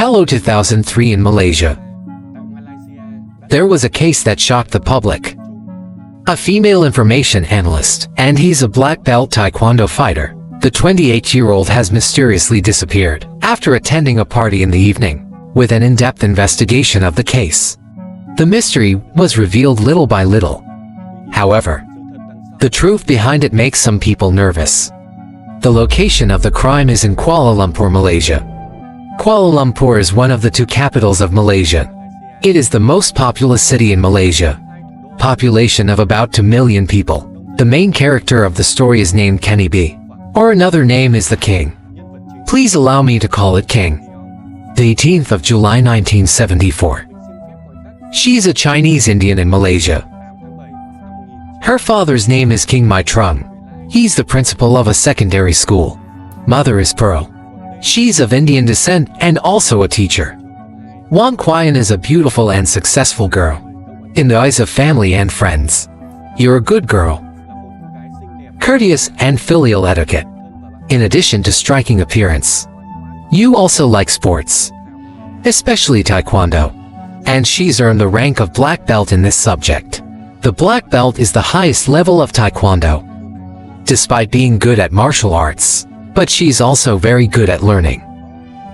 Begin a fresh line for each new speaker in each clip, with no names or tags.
Hello 2003 in Malaysia. There was a case that shocked the public. A female information analyst, and he's a black belt Taekwondo fighter. The 28-year-old has mysteriously disappeared after attending a party in the evening, with an in-depth investigation of the case. The mystery was revealed little by little. However, the truth behind it makes some people nervous. The location of the crime is in Kuala Lumpur, Malaysia. Kuala Lumpur is one of the two capitals of Malaysia. It is the most populous city in Malaysia. Population of about 2 million people. The main character of the story is named Kenny B, or another name is the King. Please allow me to call it King. The 18th of July 1974. She's a Chinese Indian in Malaysia. Her father's name is King Mai Trung. He's the principal of a secondary school. Mother is Pearl. She's of Indian descent and also a teacher. Wang Qian is a beautiful and successful girl. In the eyes of family and friends, you're a good girl. Courteous and filial etiquette. In addition to striking appearance, you also like sports, especially Taekwondo. And she's earned the rank of black belt in this subject. The black belt is the highest level of Taekwondo. Despite being good at martial arts, but she's also very good at learning.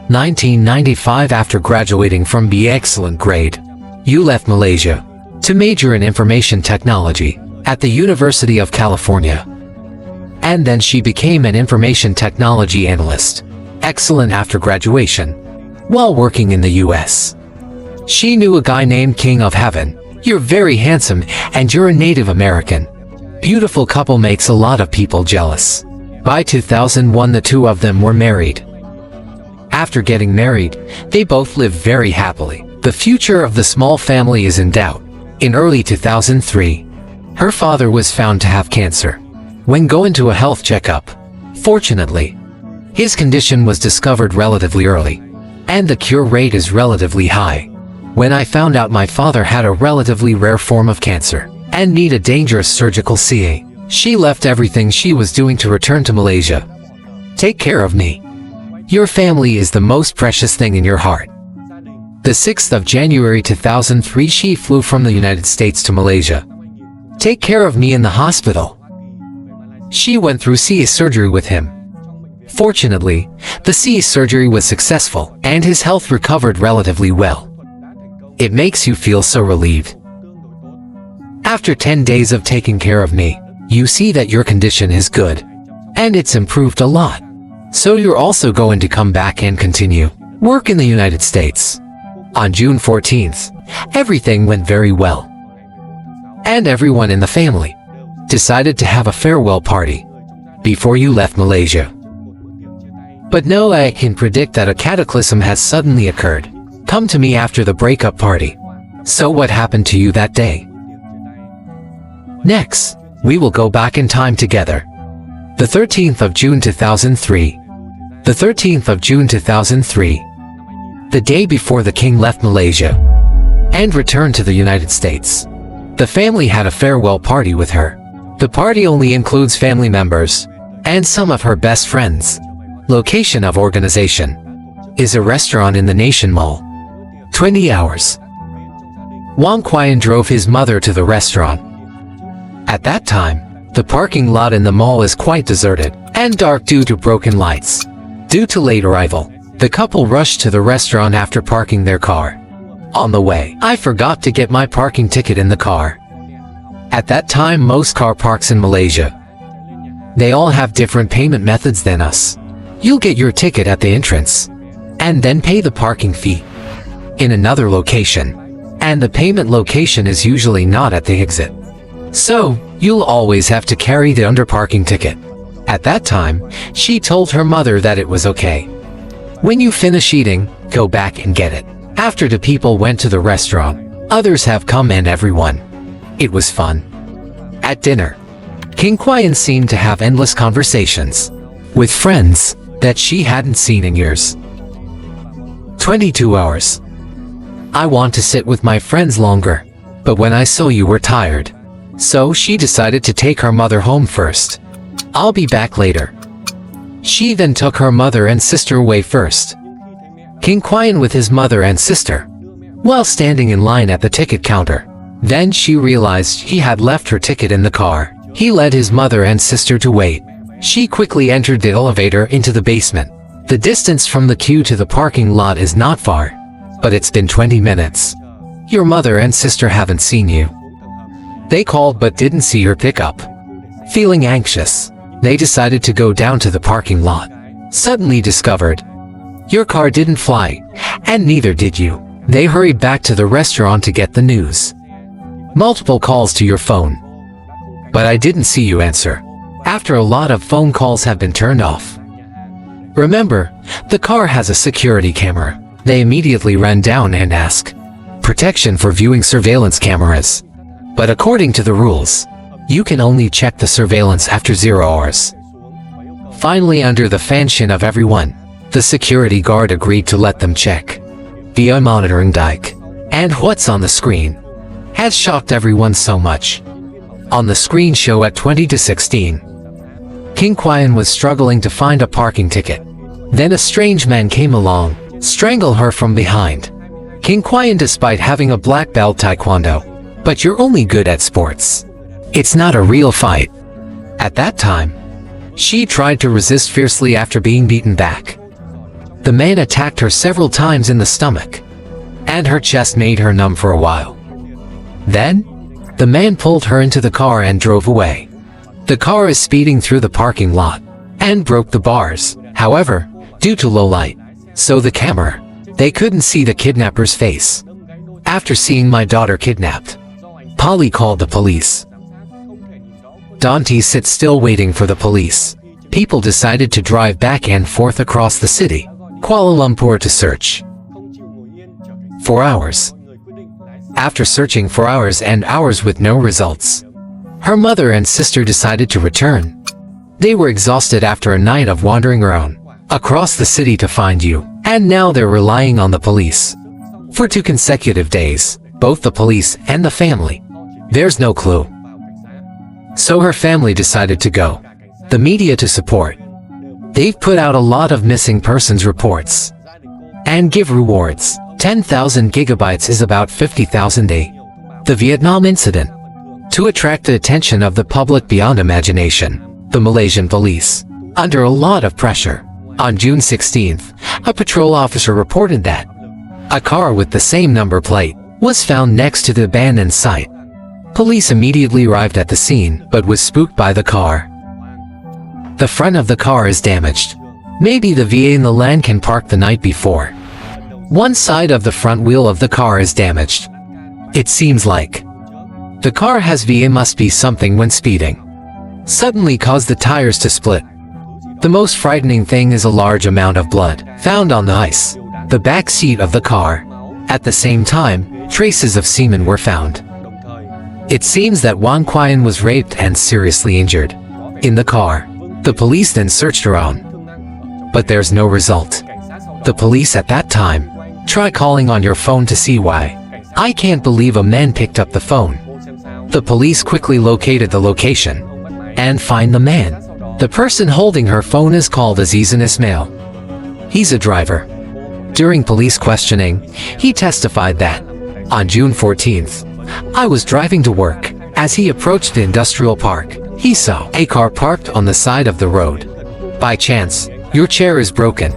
1995. After graduating from B excellent grade, you left Malaysia to major in information technology at the University of California. And then she became an information technology analyst. Excellent after graduation. While working in the US, she knew a guy named King of Heaven. You're very handsome and you're a Native American. Beautiful couple makes a lot of people jealous. By 2001 the two of them were married. After getting married, they both live very happily. The future of the small family is in doubt. In early 2003, her father was found to have cancer. When going to a health checkup, fortunately, his condition was discovered relatively early, and the cure rate is relatively high. When I found out my father had a relatively rare form of cancer and need a dangerous surgical CA, she left everything she was doing to return to Malaysia. Take care of me. Your family is the most precious thing in your heart. The 6th of January 2003 she flew from the United States to Malaysia. Take care of me in the hospital. She went through CA surgery with him. Fortunately, the CA surgery was successful and his health recovered relatively well. It makes you feel so relieved. After 10 days of taking care of me, you see that your condition is good, and it's improved a lot. So you're also going to come back and continue work in the United States. On June 14th, everything went very well. And everyone in the family decided to have a farewell party before you left Malaysia. But no, I can predict that a cataclysm has suddenly occurred. Come to me after the breakup party. So what happened to you that day? Next, we will go back in time together. The 13th of June 2003. The 13th of June 2003. The day before the king left Malaysia and returned to the United States. The family had a farewell party with her. The party only includes family members and some of her best friends. Location of organization is a restaurant in the Nation Mall. 20 hours. Wang Qian drove his mother to the restaurant. At that time, the parking lot in the mall is quite deserted and dark due to broken lights. Due to late arrival, the couple rushed to the restaurant after parking their car. On the way, I forgot to get my parking ticket in the car. At that time, most car parks in Malaysia, they all have different payment methods than us. You'll get your ticket at the entrance and then pay the parking fee in another location, and the payment location is usually not at the exit. So, you'll always have to carry the underparking ticket. At that time, she told her mother that it was okay. When you finish eating, go back and get it. After the people went to the restaurant, others have come and everyone. It was fun. At dinner, King Qian seemed to have endless conversations with friends that she hadn't seen in years. 22 hours. I want to sit with my friends longer, but when I saw you were tired, so she decided to take her mother home first. I'll be back later. She then took her mother and sister away first. King Quian with his mother and sister, while standing in line at the ticket counter. Then she realized he had left her ticket in the car. He led his mother and sister to wait. She quickly entered the elevator into the basement. The distance from the queue to the parking lot is not far, but it's been 20 minutes. Your mother and sister haven't seen you. They called but didn't see her pick up. Feeling anxious, they decided to go down to the parking lot. Suddenly discovered, your car didn't fly, and neither did you. They hurried back to the restaurant to get the news. Multiple calls to your phone, but I didn't see you answer. After a lot of phone calls have been turned off. Remember, the car has a security camera. They immediately ran down and asked protection for viewing surveillance cameras. But according to the rules, you can only check the surveillance after 0 hours. Finally, under the fansion of everyone, the security guard agreed to let them check via monitoring device. And what's on the screen has shocked everyone so much. On the screen show at 20 to 16, King Quian was struggling to find a parking ticket. Then a strange man came along, strangled her from behind. King Quian, despite having a black belt Taekwondo, but you're only good at sports. It's not a real fight. At that time, she tried to resist fiercely after being beaten back. The man attacked her several times in the stomach, and her chest made her numb for a while. Then, the man pulled her into the car and drove away. The car is speeding through the parking lot and broke the bars. However, due to low light, so the camera, they couldn't see the kidnapper's face. After seeing my daughter kidnapped, Polly called the police. Dante sits still waiting for the police. People decided to drive back and forth across the city, Kuala Lumpur, to search for hours. After searching for hours and hours with no results, her mother and sister decided to return. They were exhausted after a night of wandering around across the city to find you, and now they're relying on the police. For 2 consecutive days, both the police and the family, there's no clue. So her family decided to go the media to support. They've put out a lot of missing persons reports and give rewards. 10,000 gigabytes is about 50,000 a. The Vietnam incident. To attract the attention of the public beyond imagination, the Malaysian police, under a lot of pressure, on June 16th, a patrol officer reported that a car with the same number plate was found next to the abandoned site. Police immediately arrived at the scene, but was spooked by the car. The front of the car is damaged. Maybe the VA in the land can park the night before. One side of the front wheel of the car is damaged. It seems like the car has VA must be something when speeding. Suddenly caused the tires to split. The most frightening thing is a large amount of blood found on the ice, the back seat of the car. At the same time, traces of semen were found. It seems that Wang Quian was raped and seriously injured in the car. The police then searched around, but there's no result. The police at that time try calling on your phone to see why. I can't believe a man picked up the phone. The police quickly located the location and find the man. The person holding her phone is called Azizan Ismail. He's a driver. During police questioning, he testified that on June 14th, I was driving to work. As he approached the industrial park, he saw a car parked on the side of the road. By chance, your chair is broken.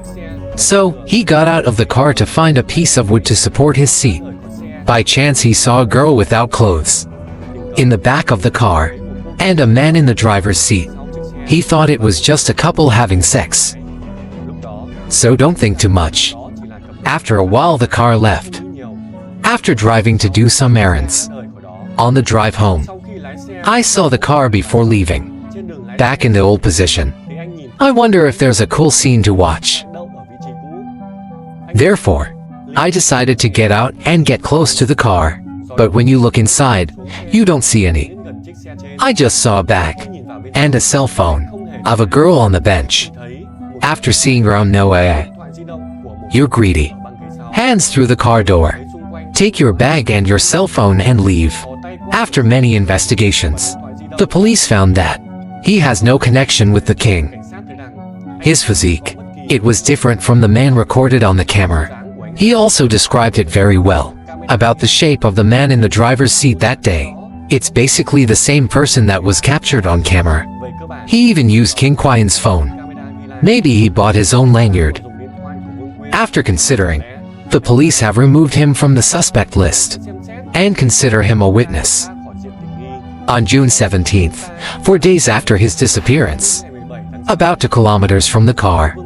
So, he got out of the car to find a piece of wood to support his seat. By chance, he saw a girl without clothes in the back of the car, and a man in the driver's seat. He thought it was just a couple having sex. So don't think too much. After a while, the car left. After driving to do some errands, on the drive home, I saw the car before leaving, back in the old position. I wonder if there's a cool scene to watch. Therefore, I decided to get out and get close to the car, but when you look inside, you don't see any. I just saw a bag and a cell phone of a girl on the bench. After seeing around, no way. You're greedy. Hands through the car door. Take your bag and your cell phone and leave. After many investigations, the police found that he has no connection with the king. His physique, it was different from the man recorded on the camera. He also described it very well. About the shape of the man in the driver's seat that day. It's basically the same person that was captured on camera. He even used King Kwan's phone. Maybe he bought his own lanyard. After considering, the police have removed him from the suspect list and consider him a witness. On June 17th, 4 days after his disappearance, about 2 kilometers from the car,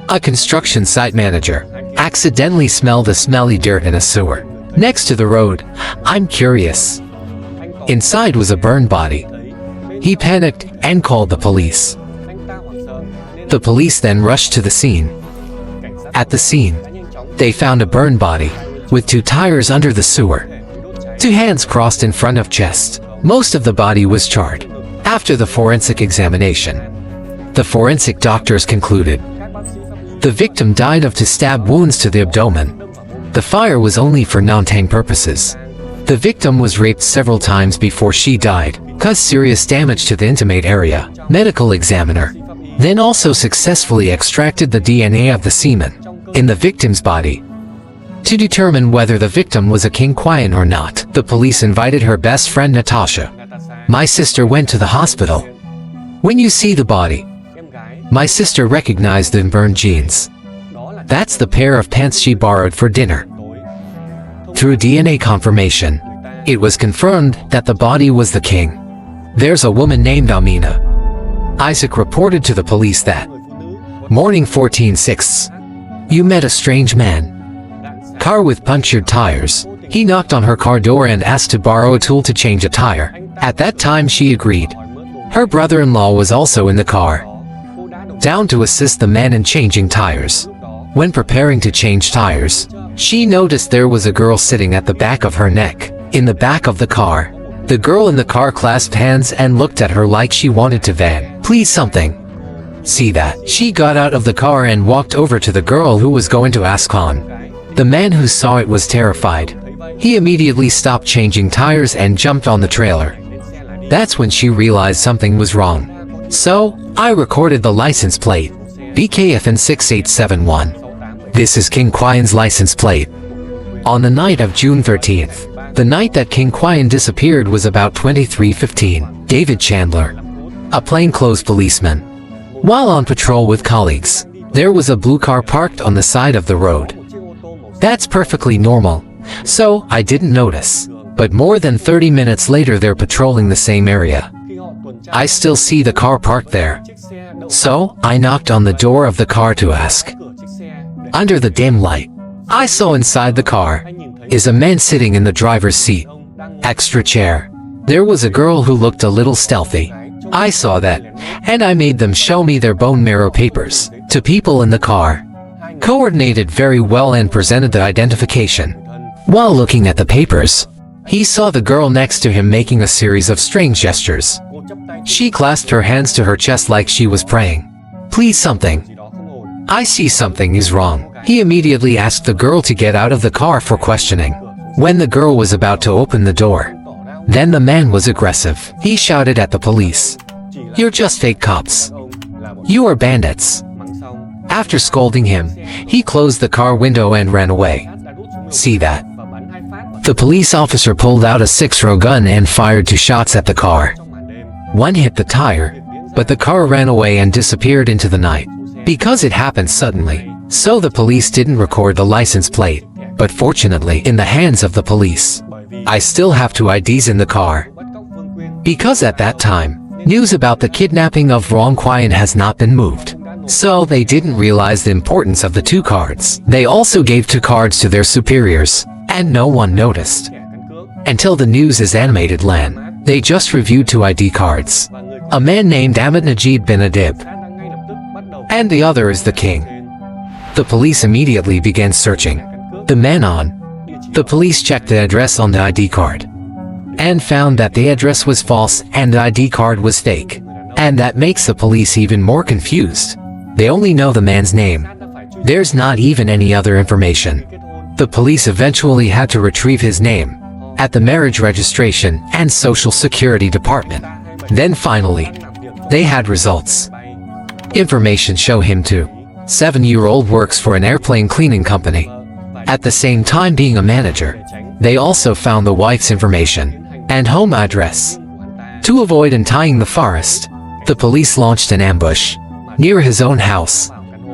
a construction site manager accidentally smelled the smelly dirt in a sewer next to the road. I'm curious. Inside was a burned body. He panicked and called the police. The police then rushed to the scene. At the scene, they found a burned body with 2 tires under the sewer, 2 hands crossed in front of chest. Most of the body was charred. After the forensic examination, the forensic doctors concluded the victim died of 2 stab wounds to the abdomen. The fire was only for non-tang purposes. The victim was raped several times before she died, caused serious damage to the intimate area. Medical examiner then also successfully extracted the DNA of the semen in the victim's body to determine whether the victim was a King Kwan or not. The police invited her best friend Natasha. My sister went to the hospital. When you see the body, my sister recognized the burned jeans. That's the pair of pants she borrowed for dinner. Through DNA confirmation, it was confirmed that the body was the king. There's a woman named Amina. Isaac reported to the police that morning 14/6. You met a strange man. Car with punctured tires. He knocked on her car door and asked to borrow a tool to change a tire. At that time she agreed. Her brother-in-law was also in the car, down to assist the man in changing tires. When preparing to change tires, she noticed there was a girl sitting at the back of her neck, in the back of the car. The girl in the car clasped hands and looked at her like she wanted to van. Please something. See that? She got out of the car and walked over to the girl who was going to ask on. The man who saw it was terrified. He immediately stopped changing tires and jumped on the trailer. That's when she realized something was wrong. So, I recorded the license plate, BKFN 6871. This is King Kwan's license plate. On the night of June 13th, the night that King Kwan disappeared was about 23:15. David Chandler, a plainclothes policeman, while on patrol with colleagues, there was a blue car parked on the side of the road. That's perfectly normal, so I didn't notice. But more than 30 minutes later they're patrolling the same area. I still see the car parked there. So, I knocked on the door of the car to ask. Under the dim light, I saw inside the car is a man sitting in the driver's seat. Extra chair. There was a girl who looked a little stealthy. I saw that, and I made them show me their bone marrow papers to people in the car. Coordinated very well and presented the identification. While looking at the papers, he saw the girl next to him making a series of strange gestures. She clasped her hands to her chest like she was praying. Please something. I see something is wrong. He immediately asked the girl to get out of the car for questioning. When the girl was about to open the door, then the man was aggressive. He shouted at the police. You're just fake cops. You are bandits. After scolding him, he closed the car window and ran away. See that? The police officer pulled out a 6-row gun and fired 2 shots at the car. One hit the tire, but the car ran away and disappeared into the night. Because it happened suddenly, so the police didn't record the license plate, but fortunately in the hands of the police, I still have 2 IDs in the car. Because at that time, news about the kidnapping of Rong Kwan has not been moved. So they didn't realize the importance of the 2 cards. They also gave 2 cards to their superiors, and no one noticed. Until the news is animated LAN, they just reviewed 2 ID cards. A man named Ahmed Najib bin Adib, and the other is the king. The police immediately began searching the man on. The police checked the address on the ID card and found that the address was false and the ID card was fake. And that makes the police even more confused. They only know the man's name. There's not even any other information. The police eventually had to retrieve his name at the marriage registration and social security department. Then finally, they had results. Information show him too. 7-year-old works for an airplane cleaning company. at the same time being a manager. They also found the wife's information and home address. To avoid untying the forest, the police launched an ambush near his own house.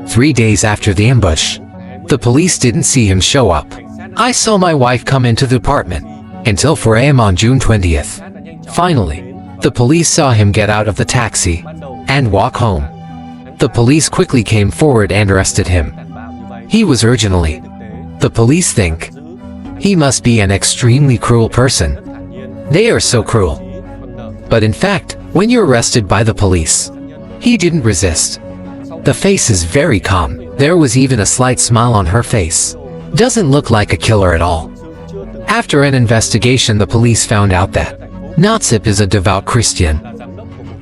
3 days after the ambush, the police didn't see him show up. I saw my wife come into the apartment until 4 a.m. on June 20th. Finally, the police saw him get out of the taxi and walk home. The police quickly came forward and arrested him. He was originally, the police think, he must be an extremely cruel person. They are so cruel. But in fact, when you're arrested by the police, he didn't resist. The face is very calm. There was even a slight smile on her face. Doesn't look like a killer at all. After an investigation, the police found out that Natsip is a devout Christian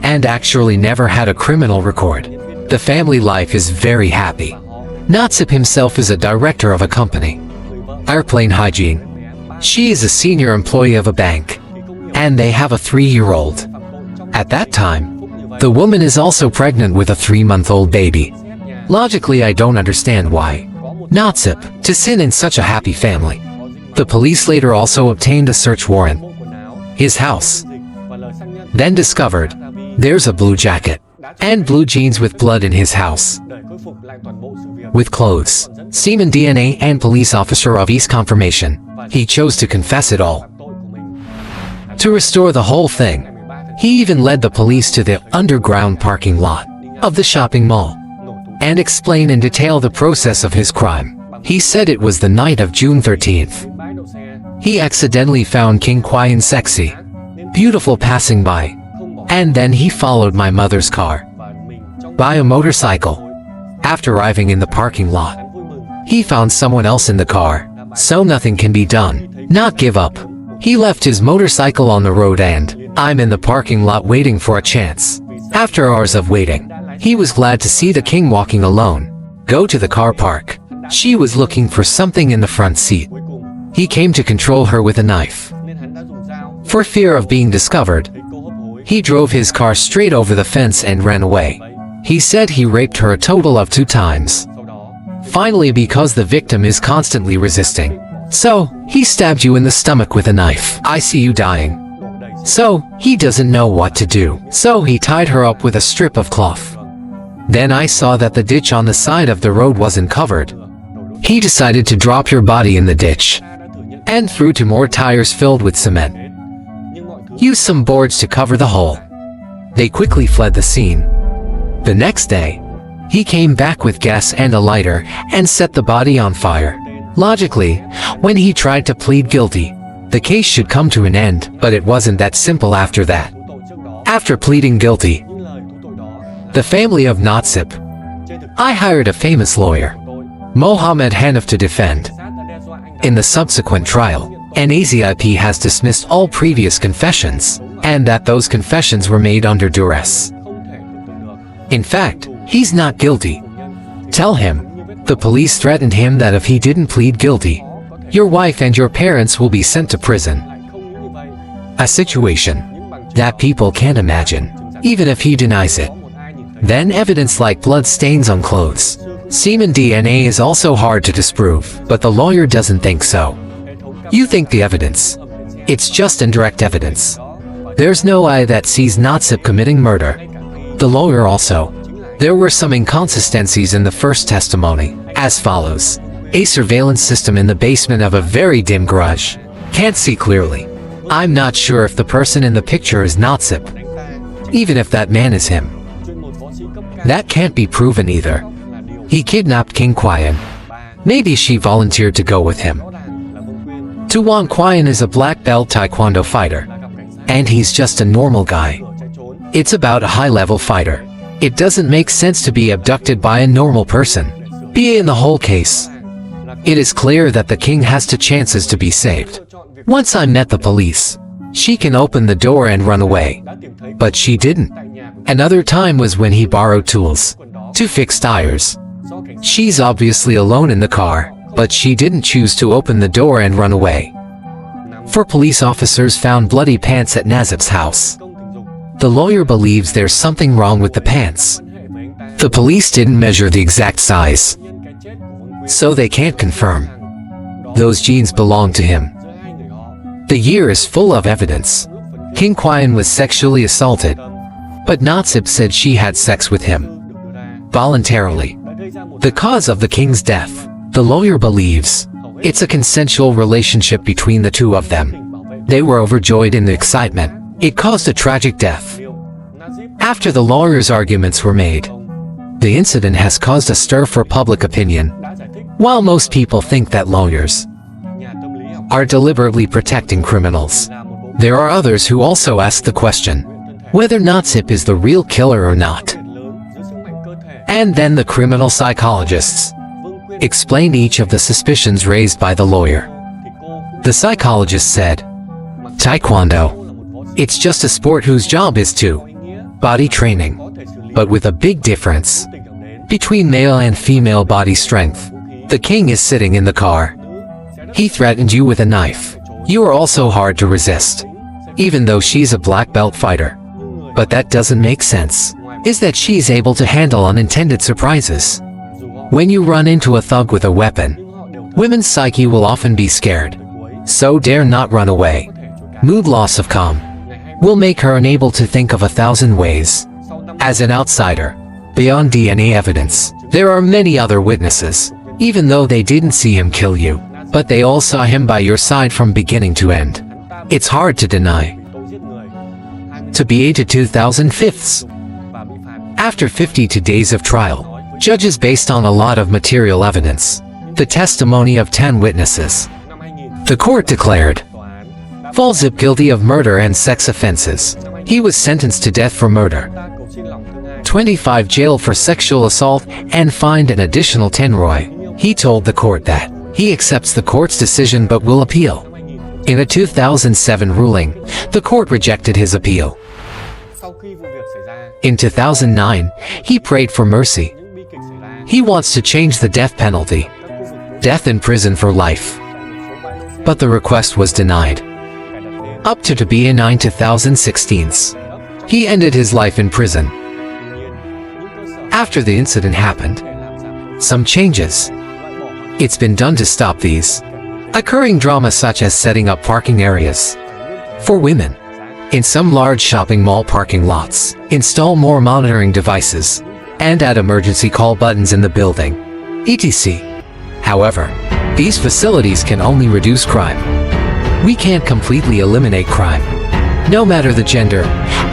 and actually never had a criminal record. The family life is very happy. Natsip himself is a director of a company, Airplane Hygiene. She is a senior employee of a bank, and they have a 3-year-old. At that time, the woman is also pregnant with a 3-month-old baby. Logically, I don't understand why Natsip to sin in such a happy family. The police later also obtained a search warrant. His house. Then discovered there's a blue jacket and blue jeans with blood in his house. With clothes, semen DNA and police officer of East confirmation, he chose to confess it all. To restore the whole thing, he even led the police to the underground parking lot of the shopping mall and explained in detail the process of his crime. He said it was the night of June 13th. He accidentally found King Kwayan sexy, beautiful passing by, and then he followed my mother's car by a motorcycle. After arriving in the parking lot, he found someone else in the car, so nothing can be done. Not give up. He left his motorcycle on the road and I'm in the parking lot waiting for a chance. After hours of waiting, he was glad to see the king walking alone. Go to the car park. She was looking for something in the front seat. He came to control her with a knife. For fear of being discovered, he drove his car straight over the fence and ran away. He said he raped her a total of 2 times. Finally, because the victim is constantly resisting, so he stabbed you in the stomach with a knife. I see you dying. So he doesn't know what to do. So he tied her up with a strip of cloth. Then I saw that the ditch on the side of the road wasn't covered. He decided to drop your body in the ditch and threw 2 more tires filled with cement. Use some boards to cover the hole. They quickly fled the scene. The next day, he came back with gas and a lighter and set the body on fire. Logically, when he tried to plead guilty, the case should come to an end, but it wasn't that simple after that. After pleading guilty, the family of Natsip, I hired a famous lawyer, Mohammed Hanif, to defend. In the subsequent trial, NAZIP has dismissed all previous confessions, and that those confessions were made under duress. In fact, he's not guilty. Tell him. The police threatened him that if he didn't plead guilty, your wife and your parents will be sent to prison. A situation that people can't imagine, even if he denies it. Then evidence like blood stains on clothes. Semen DNA is also hard to disprove, but the lawyer doesn't think so. You think the evidence? It's just indirect evidence. There's no eye that sees Natsip committing murder. The lawyer also. There were some inconsistencies in the first testimony, as follows. A surveillance system in the basement of a very dim garage. Can't see clearly. I'm not sure if the person in the picture is Natsip. Even if that man is him. That can't be proven either. He kidnapped King Kwayan. Maybe she volunteered to go with him. Tuan Kwayan is a black belt Taekwondo fighter. And he's just a normal guy. It's about a high-level fighter. It doesn't make sense to be abducted by a normal person. Be in the whole case. It is clear that the king has 2 chances to be saved. Once I met the police, she can open the door and run away. But she didn't. Another time was when he borrowed tools to fix tires. She's obviously alone in the car, but she didn't choose to open the door and run away. 4 police officers found bloody pants at Nazip's house. The lawyer believes there's something wrong with the pants. The police didn't measure the exact size, so they can't confirm. Those genes belong to him. The year is full of evidence. King Qian was sexually assaulted, but Natsip said she had sex with him voluntarily. The cause of the king's death, the lawyer believes, it's a consensual relationship between the two of them. They were overjoyed in the excitement. It caused a tragic death. After the lawyer's arguments were made, the incident has caused a stir for public opinion. While most people think that lawyers are deliberately protecting criminals, there are others who also ask the question whether Natsip is the real killer or not. And then the criminal psychologists explained each of the suspicions raised by the lawyer. The psychologist said, Taekwondo. It's just a sport whose job is to body training, but with a big difference between male and female body strength. The king is sitting in the car. He threatened you with a knife. You are also hard to resist, even though she's a black belt fighter. But that doesn't make sense, is that she's able to handle unintended surprises. When you run into a thug with a weapon, women's psyche will often be scared, so dare not run away. Mood loss of calm will make her unable to think of 1,000 ways. As an outsider, beyond DNA evidence, there are many other witnesses, even though they didn't see him kill you, but they all saw him by your side from beginning to end. It's hard to deny. To be 82,005ths. After 52 days of trial, judges based on a lot of material evidence, the testimony of 10 witnesses, the court declared Falzip guilty of murder and sex offenses. He was sentenced to death for murder, 25 jail for sexual assault, and fined an additional 10 Roy. He told the court that he accepts the court's decision but will appeal. In a 2007 ruling, the court rejected his appeal. In 2009, he prayed for mercy. He wants to change the death penalty, death in prison for life. But the request was denied. Up to be in 2016, he ended his life in prison. After the incident happened, some changes. It's been done to stop these occurring dramas, such as setting up parking areas for women in some large shopping mall parking lots, install more monitoring devices, and add emergency call buttons in the building, etc. However, these facilities can only reduce crime. We can't completely eliminate crime, no matter the gender,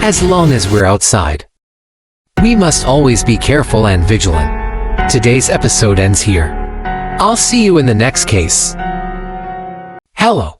as long as we're outside. We must always be careful and vigilant. Today's episode ends here. I'll see you in the next case. Hello.